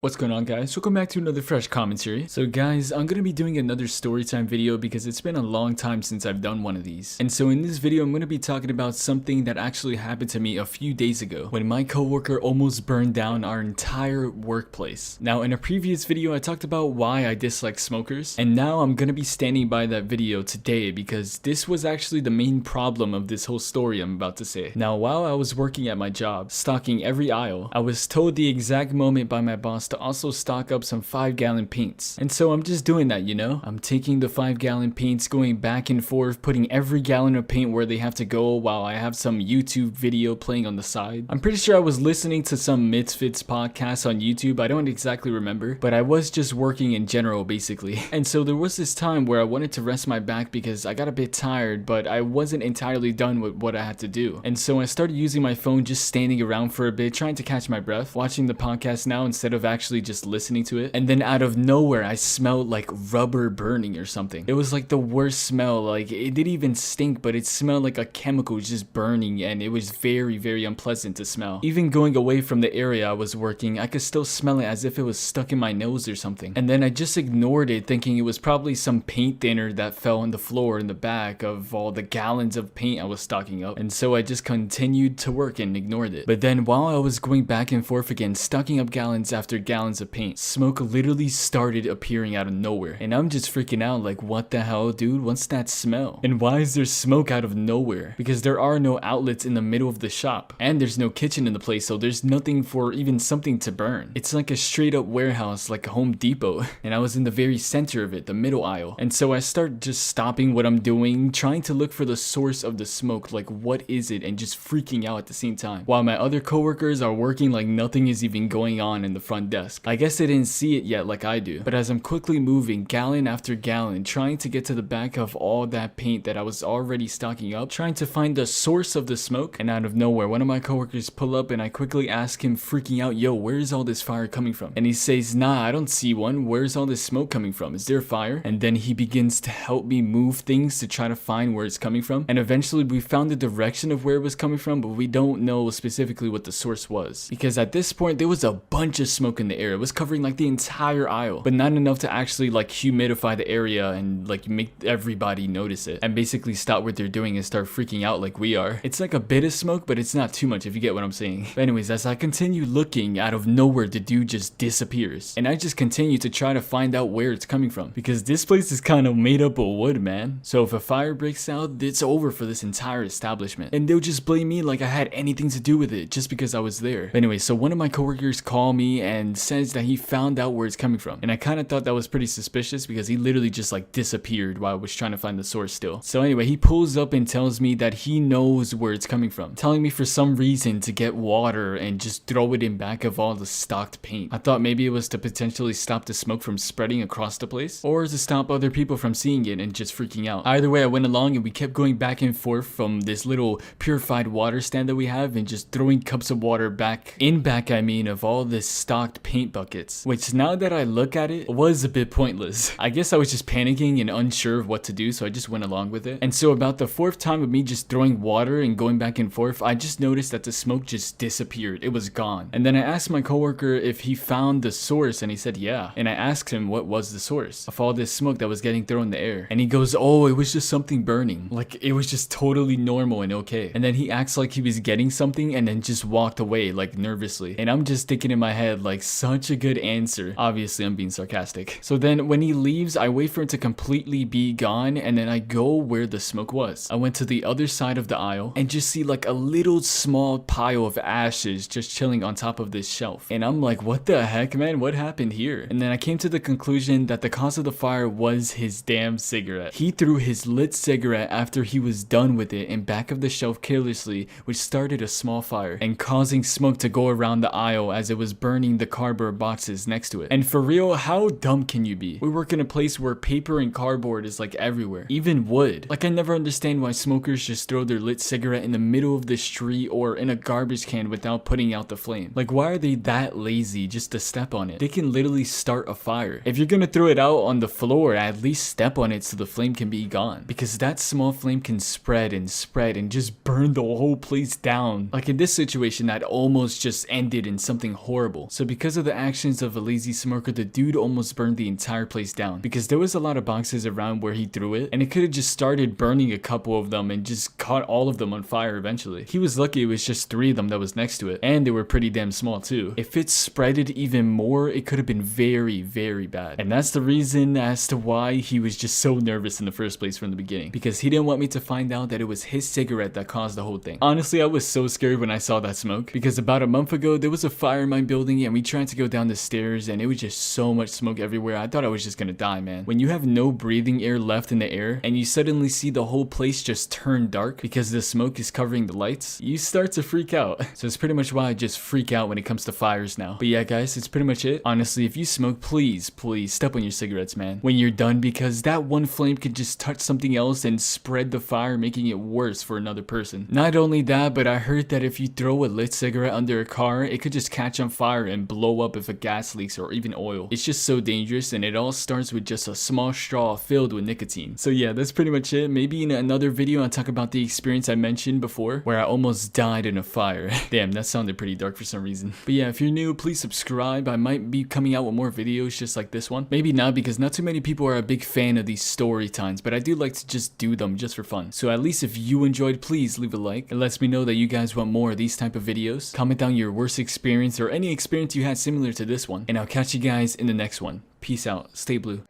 What's going on, guys? Welcome back to another fresh commentary. So guys, I'm gonna be doing another storytime video because it's been a long time since I've done one of these. And so in this video, I'm gonna be talking about something that actually happened to me a few days ago when my coworker almost burned down our entire workplace. Now, in a previous video, I talked about why I dislike smokers, and now I'm gonna be standing by that video today because this was actually the main problem of this whole story I'm about to say. Now, while I was working at my job, stocking every aisle, I was told the exact moment by my boss to also stock up some 5-gallon paints. And so I'm just doing that, you know? I'm taking the 5-gallon paints, going back and forth, putting every gallon of paint where they have to go while I have some YouTube video playing on the side. I'm pretty sure I was listening to some Misfits podcast on YouTube. I don't exactly remember, but I was just working in general basically. And so there was this time where I wanted to rest my back because I got a bit tired, but I wasn't entirely done with what I had to do. And so I started using my phone, just standing around for a bit, trying to catch my breath, watching the podcast now instead of actually just listening to it. And then out of nowhere, I smelled like rubber burning or something. It was like the worst smell. Like, it didn't even stink, but it smelled like a chemical just burning, and it was very, very unpleasant to smell. Even going away from the area I was working, I could still smell it as if it was stuck in my nose or something. And then I just ignored it, thinking it was probably some paint thinner that fell on the floor in the back of all the gallons of paint I was stocking up. And so I just continued to work and ignored it. But then while I was going back and forth again, stocking up gallons after gallons of paint, smoke literally started appearing out of nowhere. And I'm just freaking out, like, what the hell, dude? What's that smell? And why is there smoke out of nowhere? Because there are no outlets in the middle of the shop, and there's no kitchen in the place, so there's nothing for even something to burn. It's like a straight up warehouse, like a Home Depot. And I was in the very center of it, the middle aisle. And so I start just stopping what I'm doing, trying to look for the source of the smoke, like what is it, and just freaking out at the same time. While my other coworkers are working like nothing is even going on in the front desk. I guess they didn't see it yet like I do, but as I'm quickly moving gallon after gallon, trying to get to the back of all that paint that I was already stocking up, trying to find the source of the smoke, and out of nowhere, one of my coworkers pull up and I quickly ask him, freaking out, yo, where's all this fire coming from? And he says, nah, I don't see one. Where's all this smoke coming from? Is there a fire? And then he begins to help me move things to try to find where it's coming from. And eventually we found the direction of where it was coming from, but we don't know specifically what the source was. Because at this point, there was a bunch of smoke in the air. It was covering like the entire aisle, but not enough to actually like humidify the area and like make everybody notice it and basically stop what they're doing and start freaking out like we are. It's like a bit of smoke, but it's not too much, if you get what I'm saying. But anyways, as I continue looking, out of nowhere the dude just disappears, and I just continue to try to find out where it's coming from, because this place is kind of made up of wood, man. So if a fire breaks out, it's over for this entire establishment, and they'll just blame me like I had anything to do with it just because I was there. But anyway, so one of my coworkers called me and says that he found out where it's coming from, and I kind of thought that was pretty suspicious because he literally just like disappeared while I was trying to find the source still. So anyway, he pulls up and tells me that he knows where it's coming from, telling me for some reason to get water and just throw it in back of all the stocked paint. I thought maybe it was to potentially stop the smoke from spreading across the place, or to stop other people from seeing it and just freaking out. Either way, I went along and we kept going back and forth from this little purified water stand that we have and just throwing cups of water back of all this stocked paint buckets, which now that I look at it was a bit pointless. I guess I was just panicking and unsure of what to do, so I just went along with it. And so about the fourth time of me just throwing water and going back and forth, I just noticed that the smoke just disappeared. It was gone. And then I asked my coworker if he found the source, and he said yeah. And I asked him what was the source of all this smoke that was getting thrown in the air, and he goes, oh, it was just something burning. Like, it was just totally normal and okay. And then he acts like he was getting something and then just walked away like nervously. And I'm just thinking in my head like, such a good answer. Obviously I'm being sarcastic. So then when he leaves, I wait for him to completely be gone, and then I go where the smoke was. I went to the other side of the aisle and just see like a little small pile of ashes just chilling on top of this shelf. And I'm like, what the heck, man? What happened here? And then I came to the conclusion that the cause of the fire was his damn cigarette. He threw his lit cigarette after he was done with it in back of the shelf carelessly, which started a small fire and causing smoke to go around the aisle as it was burning the cardboard boxes next to it. And for real, how dumb can you be? We work in a place where paper and cardboard is like everywhere, even wood. Like, I never understand why smokers just throw their lit cigarette in the middle of the street or in a garbage can without putting out the flame. Like, why are they that lazy just to step on it? They can literally start a fire. If you're gonna throw it out on the floor, at least step on it so the flame can be gone, because that small flame can spread and just burn the whole place down. Like in this situation that almost just ended in something horrible. So because because of the actions of a lazy smoker, the dude almost burned the entire place down because there was a lot of boxes around where he threw it, and it could have just started burning a couple of them and just caught all of them on fire eventually. He was lucky it was just 3 of them that was next to it, and they were pretty damn small too. If it spreaded even more, it could have been very, very bad. And that's the reason as to why he was just so nervous in the first place from the beginning, because he didn't want me to find out that it was his cigarette that caused the whole thing. Honestly, I was so scared when I saw that smoke, because about a month ago there was a fire in my building and we tried to go down the stairs and it was just so much smoke everywhere. I thought I was just gonna die, man. When you have no breathing air left in the air and you suddenly see the whole place just turn dark because the smoke is covering the lights, you start to freak out. So it's pretty much why I just freak out when it comes to fires now. But yeah guys, it's pretty much it. Honestly, if you smoke, please step on your cigarettes, man, when you're done, because that one flame could just touch something else and spread the fire, making it worse for another person. Not only that, but I heard that if you throw a lit cigarette under a car, it could just catch on fire and blow up if a gas leaks or even oil. It's just so dangerous, and it all starts with just a small straw filled with nicotine. So yeah, that's pretty much it. Maybe in another video I'll talk about the experience I mentioned before where I almost died in a fire. Damn, that sounded pretty dark for some reason. But yeah, if you're new, please subscribe. I might be coming out with more videos just like this one. Maybe not, because not too many people are a big fan of these story times, but I do like to just do them just for fun. So at least if you enjoyed, please leave a like. It lets me know that you guys want more of these type of videos. Comment down your worst experience or any experience you had similar to this one, and I'll catch you guys in the next one. Peace out. Stay blue.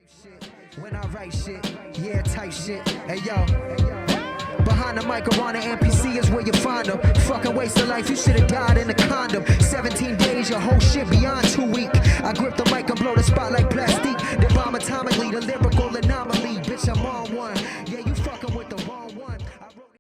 When I write shit, yeah, type shit. Hey yo, behind the mic around the NPC is where you find them. Fucking waste of life, you should've died in a condom. 17 days, your whole shit beyond too weak. I grip the mic and blow the spot like plastic. The bomb atomically, the lyrical